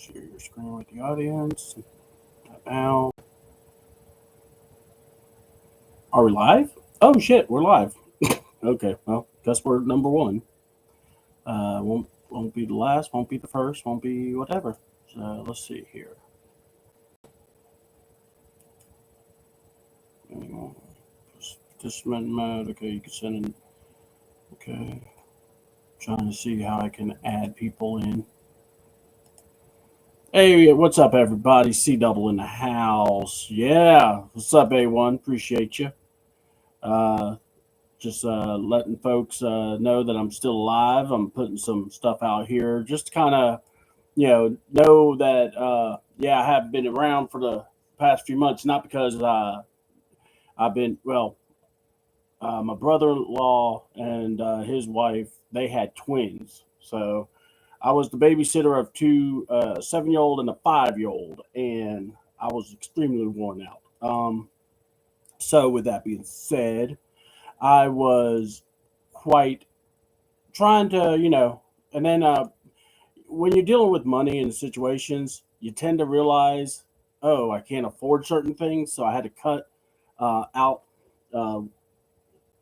Share your screen with the audience. Now, are we live? Oh shit, we're live. Okay, well, guess we're number one. Won't be the last, won't be the first, won't be whatever. So let's see here. Participant mode. Okay, you can send in. Okay, trying to see how I can add people in. Hey, what's up, everybody? C Double in the house. Yeah, what's up, A1? Appreciate you. Uh, just letting folks know that I'm still alive. I'm putting some stuff out here just to kind of, know that, yeah, I haven't been around for the past few months, not because I've been, well, my brother in law and his wife, they had twins. So I was the babysitter of two 7-year old and a 5-year old, and I was extremely worn out. So, with that being said, I was quite trying to, and then when you're dealing with money and situations, you tend to realize, oh, I can't afford certain things. So I had to cut out uh,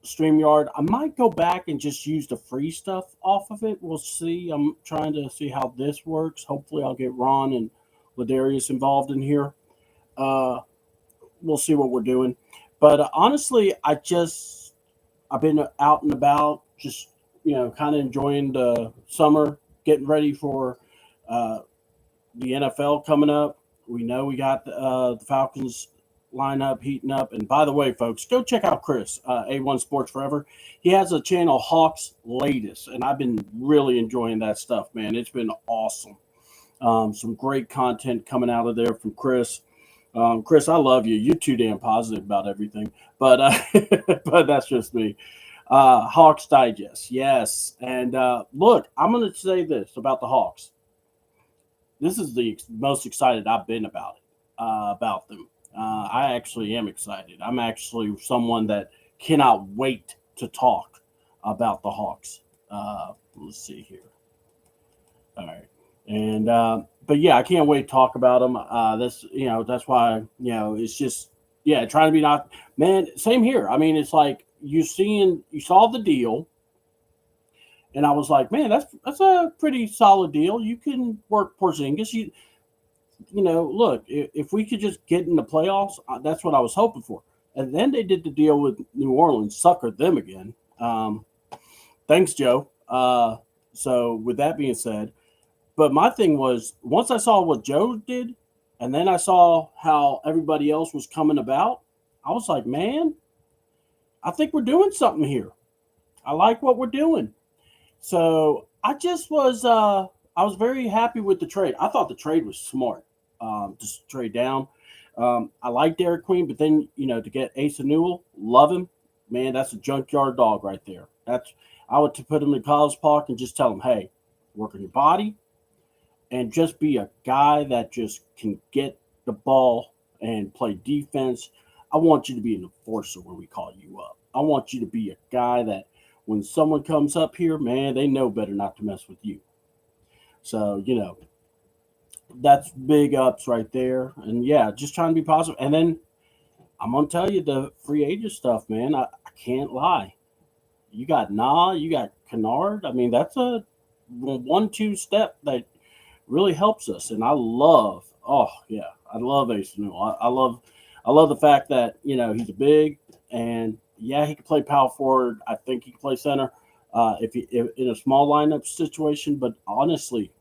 StreamYard. I might go back and just use the free stuff off of it. We'll see. I'm trying to see how this works. Hopefully, I'll get Ron and Ladarius involved in here. Uh, we'll see what we're doing. But honestly, I've been out and about, just kind of enjoying the summer, getting ready for uh, the NFL coming up. We know we got the Falcons lineup heating up. And by the way, folks, go check out Chris, A1 Sports Forever. He has a channel, Hawks Latest, and I've been really enjoying that stuff, man. It's been awesome. Some great content coming out of there from Chris. Chris, I love you. You're too damn positive about everything, but but that's just me. Hawks Digest, yes. And look, I'm going to say this about the Hawks. This is the most excited I've been about them. I actually am excited. I'm actually someone that cannot wait to talk about the Hawks. Let's see here. All right. And but yeah, I can't wait to talk about them. That's why it's just trying to be not man. Same here. I mean, it's like you saw the deal, and I was like, man, that's a pretty solid deal. You can work Porzingis. Look, if we could just get in the playoffs, that's what I was hoping for. And then they did the deal with New Orleans, suckered them again. Thanks, Joe. So with that being said. But my thing was, once I saw what Joe did, and then I saw how everybody else was coming about, I was like, man, I think we're doing something here. I like what we're doing. So I was very happy with the trade. I thought the trade was smart. Just trade down. I like Derek Queen, but then to get Asa Newell, love him, man. That's a junkyard dog right there. I would put him in College Park and just tell him, hey, work on your body and just be a guy that just can get the ball and play defense. I want you to be an enforcer when we call you up. I want you to be a guy that when someone comes up here, man, they know better not to mess with you. So, that's big ups right there. And yeah, just trying to be positive. And then I'm going to tell you the free agent stuff, man. I can't lie. You got you got Kennard. I mean, that's a 1-2 step that really helps us. And I love, I love Ace Newell. I love the fact that he's a big and he can play power forward. I think he can play center if in a small lineup situation. But honestly,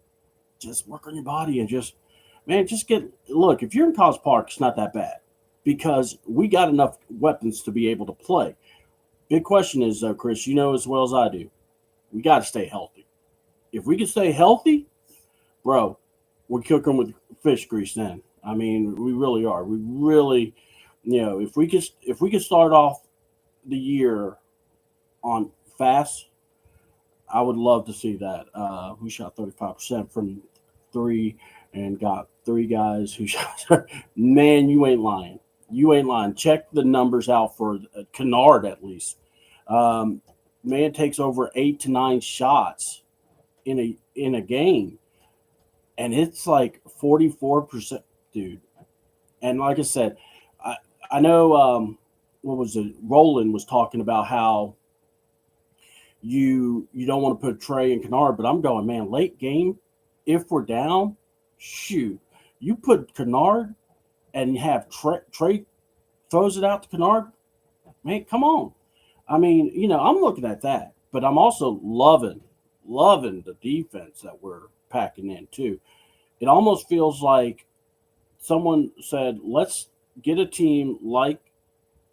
just work on your body and just look. If you're in College Park, it's not that bad because we got enough weapons to be able to play. Big question is though, Chris, as well as I do, we got to stay healthy. If we can stay healthy, bro, we're cooking with fish grease then. I mean, we really are. We really, if we could start off the year on fast, I would love to see that. We shot 35% from three and got three guys who shot. Man, you ain't lying. You ain't lying. Check the numbers out for Kennard at least. Um, Man takes over 8 to 9 shots in a game. and it's like 44%, dude. And like I said, I I know what was it? Roland was talking about how you don't want to put Trey and Kennard, but I'm going, man, late game, if we're down, shoot, you put Kennard and have Trey throws it out to Kennard, man, come on. I mean, I'm looking at that, but I'm also loving the defense that we're packing in too. It almost feels like someone said, let's get a team like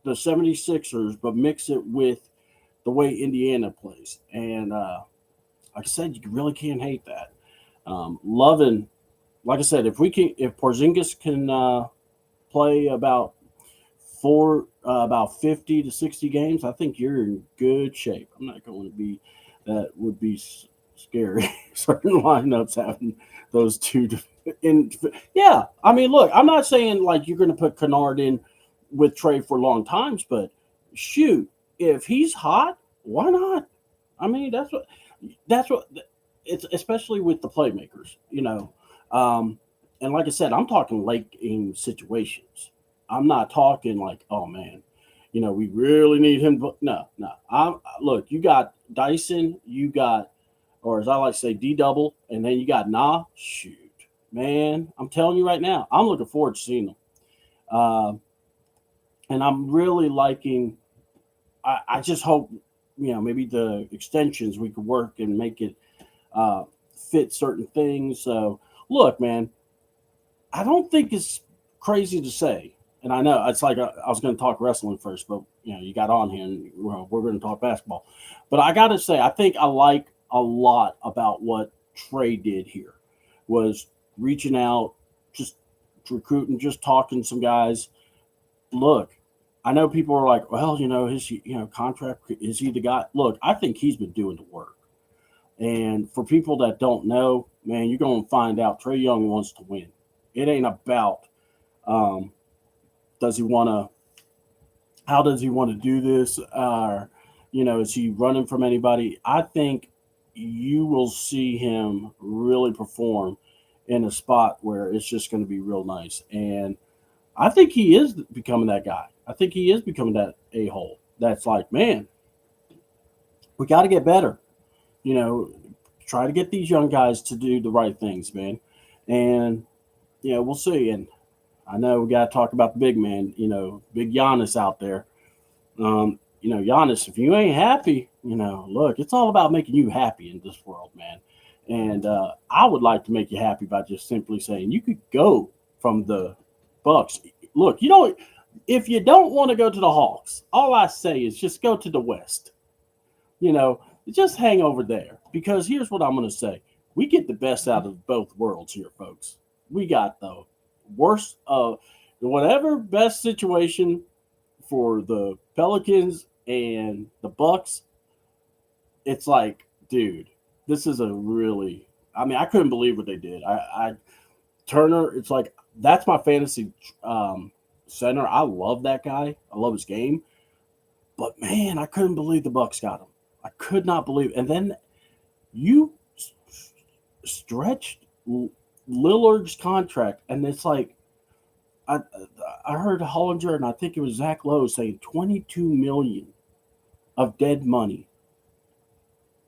the 76ers, but mix it with the way Indiana plays. And like I said, you really can't hate that. Loving, like I said, if Porzingis can play about 50 to 60 games, I think you're in good shape. I'm not going to be that would be scary. Certain lineups having those two. In yeah, I mean, look, I'm not saying like you're going to put Kennard in with Trey for long times, but shoot, if he's hot, why not? I mean, that's what it's especially with the playmakers, Um, and like I said, I'm talking late game situations. I'm not talking like, oh man, we really need him. No, no. Look, you got Dyson, you got, or as I like to say, D double, and then you got Nah. Shoot, man, I'm telling you right now, I'm looking forward to seeing them. Uh, and I'm really liking. I just hope maybe the extensions we could work and make it fit certain things. So look, man, I don't think it's crazy to say, and I know it's like I was going to talk wrestling first, but you got on here, and we're going to talk basketball. But I got to say, I think I like a lot about what Trey did here, was reaching out, just recruiting, just talking to some guys. Look, I know people are like, well, his contract, is he the guy? Look, I think he's been doing the work. And for people that don't know, man, you're going to find out Trey Young wants to win. It ain't about um, does he want to, how does he want to do this? Is he running from anybody? I think you will see him really perform in a spot where it's just going to be real nice. And I think he is becoming that guy. I think he is becoming that a-hole that's like, man, we got to get better. You know, try to get these young guys to do the right things, man. And, we'll see. And I know we got to talk about the big man, big Giannis out there. Giannis, if you ain't happy, look, it's all about making you happy in this world, man. And I would like to make you happy by just simply saying you could go from the Bucks. Look, if you don't want to go to the Hawks, all I say is just go to the West. Just hang over there, because here's what I'm going to say. We get the best out of both worlds here, folks. We got the worst of whatever best situation for the Pelicans and the Bucks. It's like, dude, this is a really, I mean, I couldn't believe what they did. Turner, it's like, that's my fantasy center. I love that guy. I love his game. But man, I couldn't believe the Bucks got him. I could not believe it. And then you stretched Lillard's contract, and it's like, I heard Hollinger and I think it was Zach Lowe saying 22 million of dead money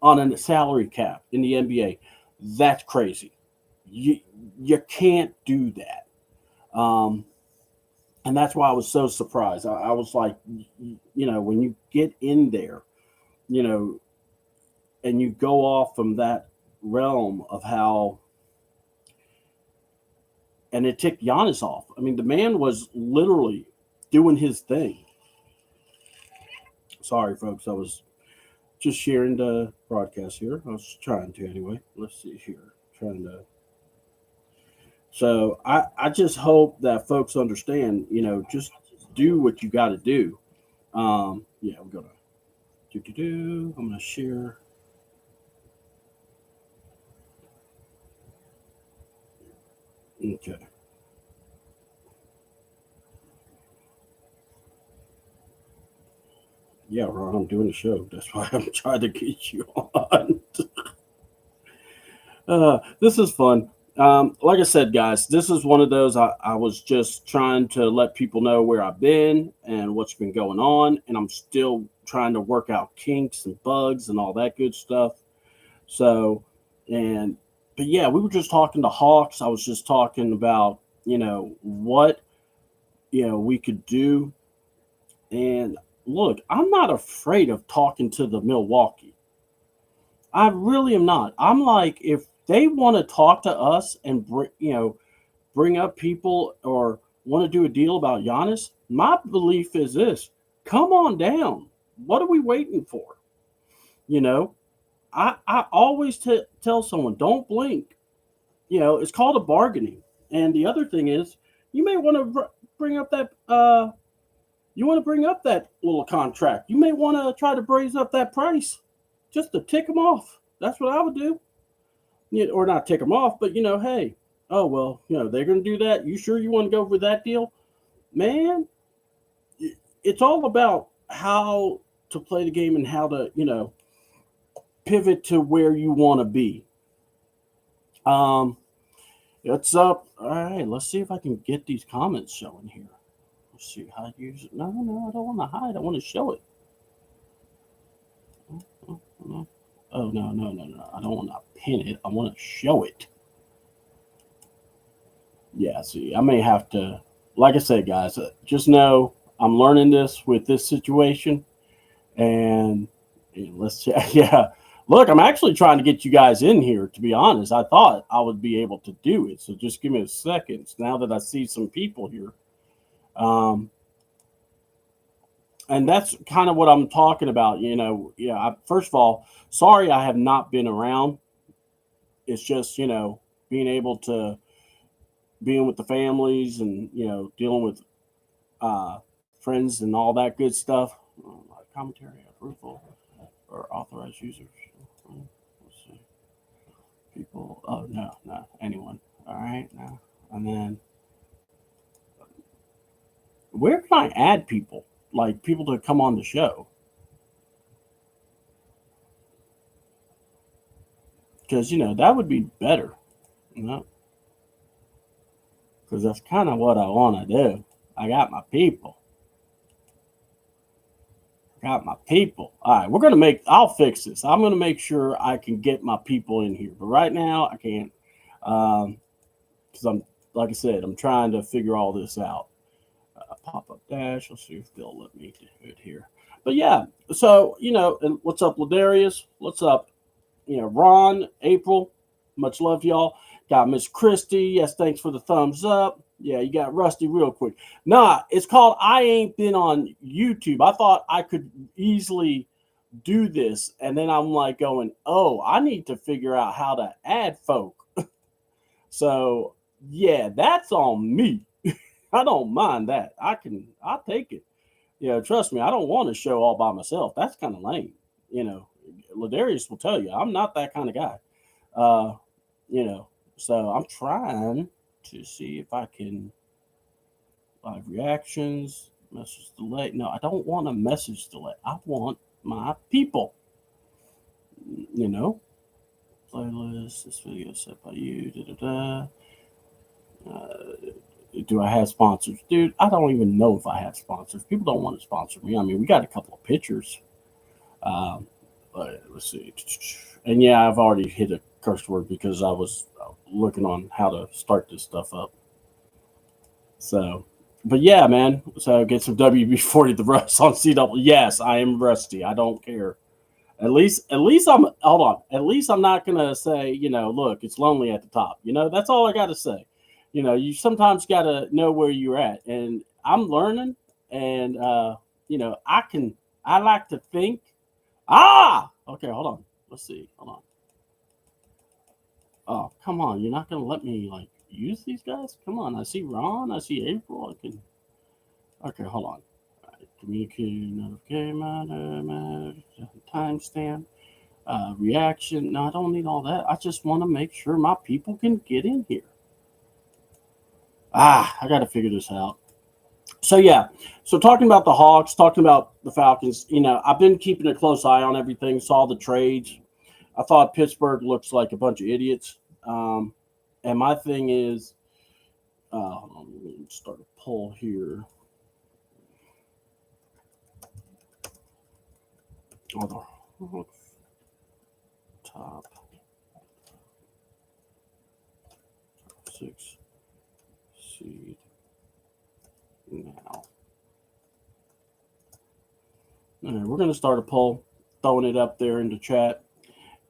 on a salary cap in the NBA. That's crazy. You can't do that. And that's why I was so surprised. I was like, when you get in there, and you go off from that realm of how, and it ticked Giannis off. I mean, the man was literally doing his thing. Sorry, folks. I was just sharing the broadcast here. I was trying to anyway. Let's see here. Trying to. So I just hope that folks understand, just do what you got to do. Yeah, we're going to I'm going to share. Okay. Yeah, Ron, I'm doing a show. That's why I'm trying to get you on. This is fun. Like I said, guys, this is one of those I was just trying to let people know where I've been and what's been going on, and I'm still trying to work out kinks and bugs and all that good stuff. So, and but yeah, we were just talking to Hawks. I was just talking about what we could do, and look, I'm not afraid of talking to the Milwaukee. I really am not. I'm like, if they want to talk to us and bring up people or want to do a deal about Giannis, my belief is this: come on down. What are we waiting for? You know, I always tell someone, don't blink. It's called a bargaining. And the other thing is, you may want to bring up that you want to bring up that little contract. You may want to try to raise up that price just to tick them off. That's what I would do. Or not tick them off, but hey, oh well, they're going to do that. You sure you want to go for that deal, man? It's all about how to play the game and how to pivot to where you want to be. Um, it's up. All right, let's see if I can get these comments showing here. Let's see how to use it. No, I don't want to hide. I want to show it. Oh no! I don't want to pin it. I want to show it. Yeah, see, I may have to. Like I said, guys, just know I'm learning this with this situation, and let's yeah. Look, I'm actually trying to get you guys in here. To be honest, I thought I would be able to do it. So just give me a second. Now that I see some people here, and that's kind of what I'm talking about. First of all, sorry I have not been around. It's just being able to being with the families and dealing with friends and all that good stuff. Commentary approval or authorized users. Let's see. People. Oh no, anyone. All right, now and then. Where can I add people? Like people to come on the show? Because that would be better. Because that's kind of what I want to do. I got my people. Got my people. All right, I'll fix this. I'm gonna make sure I can get my people in here. But right now I can't, because I'm like I said, I'm trying to figure all this out. Pop up dash. Let's see if they'll let me do it here. But yeah, so and what's up, Ladarius? What's up? Ron, April. Much love to y'all. Got Miss Christie. Yes, thanks for the thumbs up. Yeah, you got Rusty real quick. Nah, it's called I Ain't Been on YouTube. I thought I could easily do this. And then I'm like going, oh, I need to figure out how to add folk. So, yeah, that's on me. I don't mind that. I'll take it. Trust me, I don't want to show all by myself. That's kind of lame. Ladarius will tell you, I'm not that kind of guy. So I'm trying to see if I can live reactions, message delay. No, I don't want a message delay. I want my people. Playlist. This video set by you. Do I have sponsors, dude? I don't even know if I have sponsors. People don't want to sponsor me. I mean, we got a couple of pictures. Let's see. And yeah, I've already hit a curse word because I was looking on how to start this stuff up. So, but yeah, man. So get some WB-40 the Rust on CW. Yes, I am rusty. I don't care. At least I'm. Hold on. At least I'm not gonna say, look, it's lonely at the top. That's all I got to say. You sometimes got to know where you're at, and I'm learning. And I like to think. Okay, hold on. Let's see. Hold on. Oh, come on. You're not going to let me, use these guys? Come on. I see Ron. I see April. Okay, hold on. Right. Communicate, notification, timestamp, reaction. No, I don't need all that. I just want to make sure my people can get in here. I got to figure this out. So yeah, so talking about the Hawks, talking about the Falcons, I've been keeping a close eye on everything. Saw the trades. I thought Pittsburgh looks like a bunch of idiots. And my thing is, hold on, let me start a poll here. Are the Hawks top 6 seed now? All right, we're going to start a poll, throwing it up there in the chat.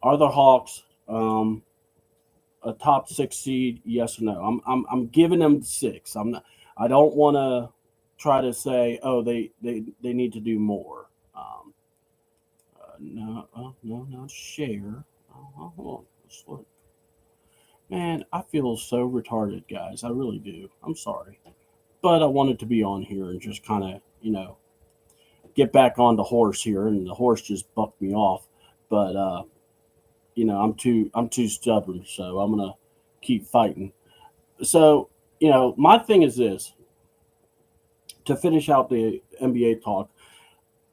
Are the Hawks a top 6 seed? Yes or no? I'm giving them 6. I'm not. I don't want to try to say, oh, they need to do more. No, no, not share. Hold on. Let's look. Man, I feel so retarded, guys. I really do. I'm sorry, but I wanted to be on here and just kind of, get back on the horse here, and the horse just bucked me off. But I'm too stubborn, so I'm gonna keep fighting. So, my thing is this: to finish out the NBA talk,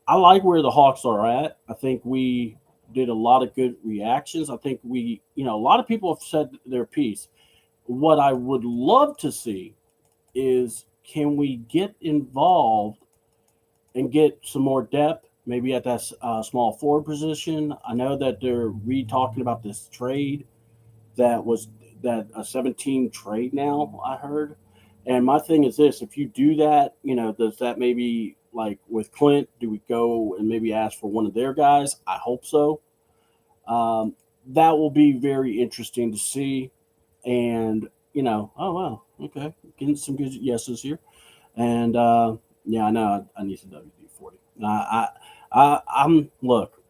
I like where the Hawks are at. I think we did a lot of good reactions. I think a lot of people have said their piece. What I would love to see is, can we get involved and get some more depth, maybe at that small forward position? I know that they're talking about this trade that was that a 17 trade now, I heard. And my thing is this: if you do that, does that maybe, like with Clint, do we go and maybe ask for one of their guys? I hope so. That will be very interesting to see. And, oh, wow, okay, getting some good yeses here. And yeah, I know I need some WD 40. I'm look,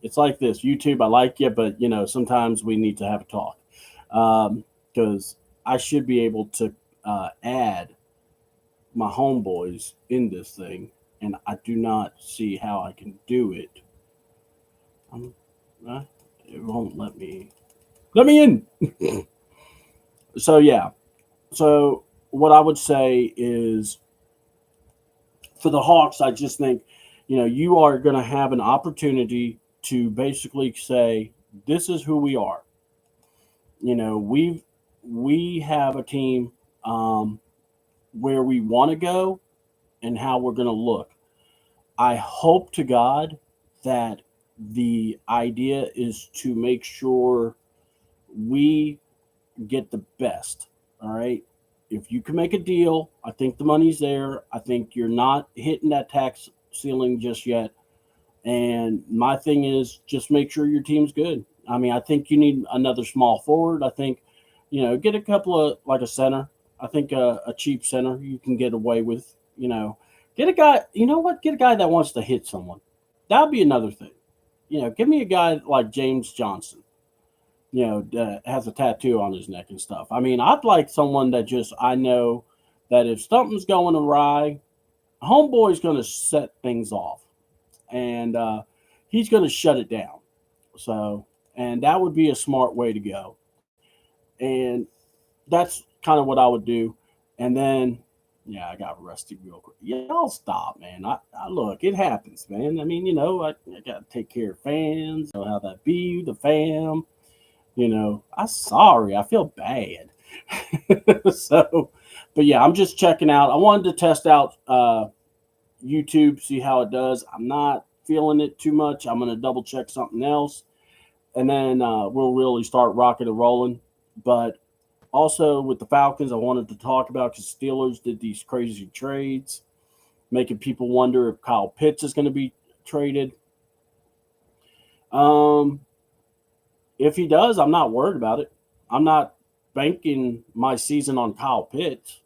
it's like this YouTube. I like you, but sometimes we need to have a talk, because I should be able to add my homeboys in this thing, and I do not see how I can do it. It won't let me. Let me in. So yeah. So what I would say is, for the Hawks, I just think, you are going to have an opportunity to basically say, this is who we are. We have a team, where we want to go and how we're going to look. I hope to God that the idea is to make sure we get the best. All right. If you can make a deal, I think the money's there. I think you're not hitting that tax ceiling just yet. And my thing is, just make sure your team's good. I mean, I think you need another small forward. I think, get a couple of, like a center. I think a cheap center you can get away with. Get a guy. You know what? Get a guy that wants to hit someone. That would be another thing. Give me a guy like James Johnson, that has a tattoo on his neck and stuff. I mean, I'd like someone that just, I know that if something's going awry, homeboy's going to set things off, and he's going to shut it down. So, and that would be a smart way to go. And that's kind of what I would do. And then, yeah, I got rusty real quick. Y'all stop, man. I look, it happens, man. I mean, I got to take care of fans. How that be, the fam. I'm sorry. I feel bad. So, but yeah, I'm just checking out. I wanted to test out YouTube, see how it does. I'm not feeling it too much. I'm going to double check something else, and then we'll really start rocking and rolling. But also with the Falcons, I wanted to talk about, because Steelers did these crazy trades, making people wonder if Kyle Pitts is going to be traded. If he does, I'm not worried about it. I'm not banking my season on Kyle Pitts.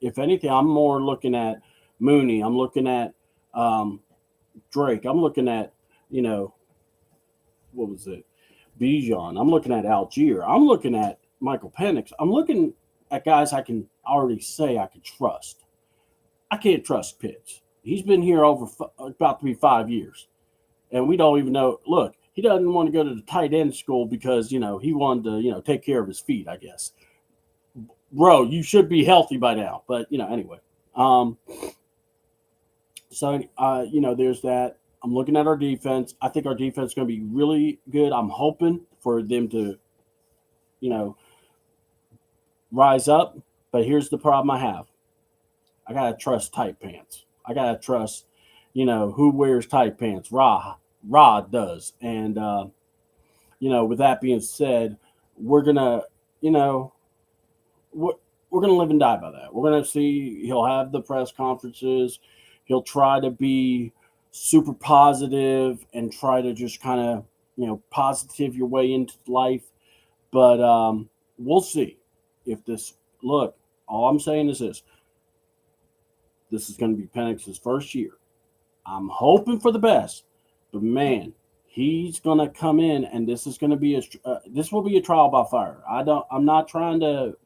If anything, I'm more looking at Mooney. I'm looking at Drake. I'm looking at, what was it? Bijan. I'm looking at Algier. I'm looking at Michael Penix. I'm looking at guys I can already say I can trust. I can't trust Pitts. He's been here about to be 5 years, and we don't even know. Look, he doesn't want to go to the tight end school because, he wanted to, take care of his feet, I guess. Bro, you should be healthy by now. But, anyway. So, there's that. I'm looking at our defense. I think our defense is going to be really good. I'm hoping for them to, rise up. But here's the problem I have. I gotta trust tight pants. I gotta trust, who wears tight pants. Rod does. And with that being said, we're gonna, you know, we're, we're gonna live and die by that. We're gonna see. He'll have the press conferences. He'll try to be super positive and try to just kind of, positive your way into life. But we'll see if this. Look, all I'm saying is this: this is going to be Penix's first year. I'm hoping for the best, but man, he's going to come in, and this is going to be this will be a trial by fire. I'm not trying to.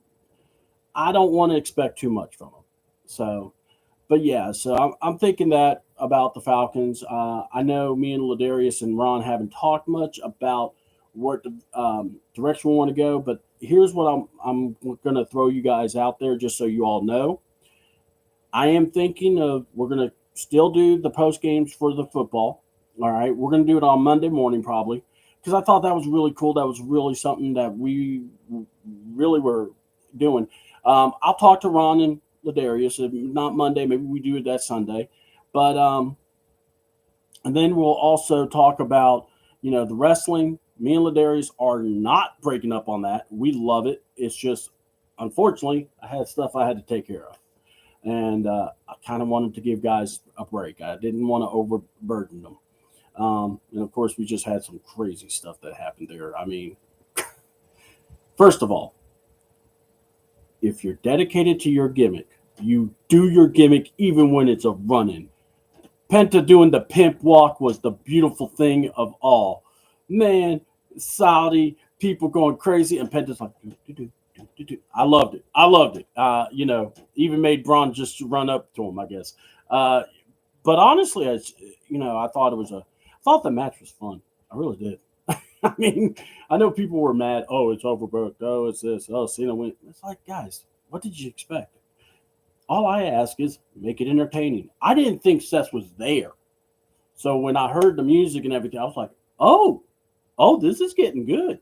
I don't want to expect too much from him. So, but yeah, so I'm thinking that about the Falcons. I know me and Ladarius and Ron haven't talked much about what the direction we want to go, but here's what I'm going to throw you guys out there just so you all know. I am thinking of we're going to still do the post games for the football. All right, we're going to do it on Monday morning probably because I thought that was really cool. That was really something that we really were doing. I'll talk to Ron and Ladarius. If not Monday, maybe we do it that Sunday. But and then we'll also talk about the wrestling. Me and Ladarius are not breaking up on that. We love it. It's just unfortunately I had stuff I had to take care of, and I kind of wanted to give guys a break. I didn't want to overburden them. And of course, we just had some crazy stuff that happened there. I mean, first of all, if you're dedicated to your gimmick, you do your gimmick even when it's a run-in. Penta doing the pimp walk was the beautiful thing of all. Man, Saudi people going crazy, and Penta's like, I loved it. I loved it. Even made Braun just run up to him, I guess. But honestly, I thought the match was fun. I really did. I mean, I know people were mad. Oh, it's overbooked. Oh, it's this. Oh, Cena went. It's like, guys, what did you expect? All I ask is make it entertaining. I didn't think Seth was there. So when I heard the music and everything, I was like, oh, this is getting good.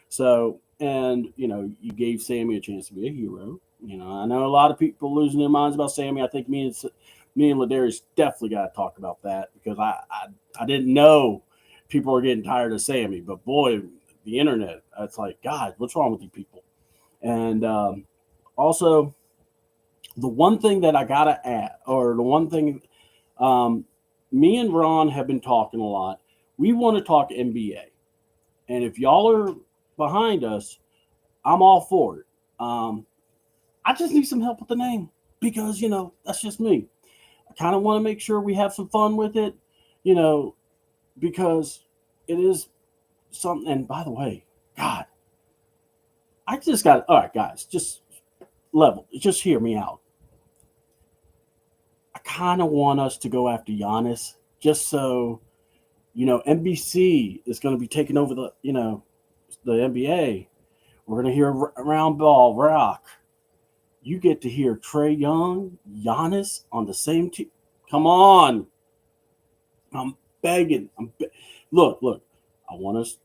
So, and, you gave Sammy a chance to be a hero. I know a lot of people losing their minds about Sammy. I think me and Ladarius definitely got to talk about that because I didn't know people were getting tired of Sammy. But boy, the internet, it's like, God, what's wrong with you people? And also, the one thing that I got to add, or the one thing me and Ron have been talking a lot, we want to talk NBA. And if y'all are behind us, I'm all for it. I just need some help with the name because, that's just me. I kind of want to make sure we have some fun with it, because it is something. And by the way, God, I just got, all right, guys, just hear me out. I kind of want us to go after Giannis just so, NBC is going to be taking over the NBA. We're going to hear Round Ball Rock. You get to hear Trae Young, Giannis on the same team. Come on. I'm begging. Look.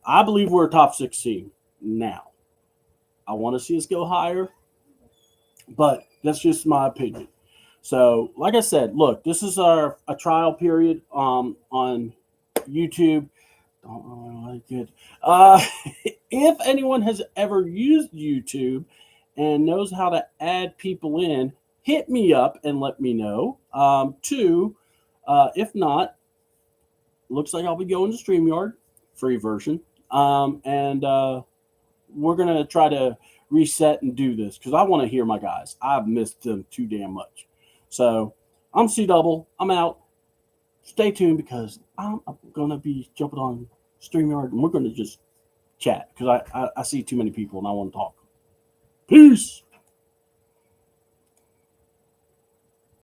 I believe we're a top 6 team now. I want to see us go higher, but that's just my opinion. So, like I said, look, this is a trial period on YouTube. Don't really like it. If anyone has ever used YouTube and knows how to add people in, hit me up and let me know. If not, looks like I'll be going to StreamYard, free version. And we're going to try to reset and do this because I want to hear my guys. I've missed them too damn much. So I'm C Double. I'm out. Stay tuned because I'm going to be jumping on StreamYard and we're going to just chat because I see too many people and I want to talk. Peace.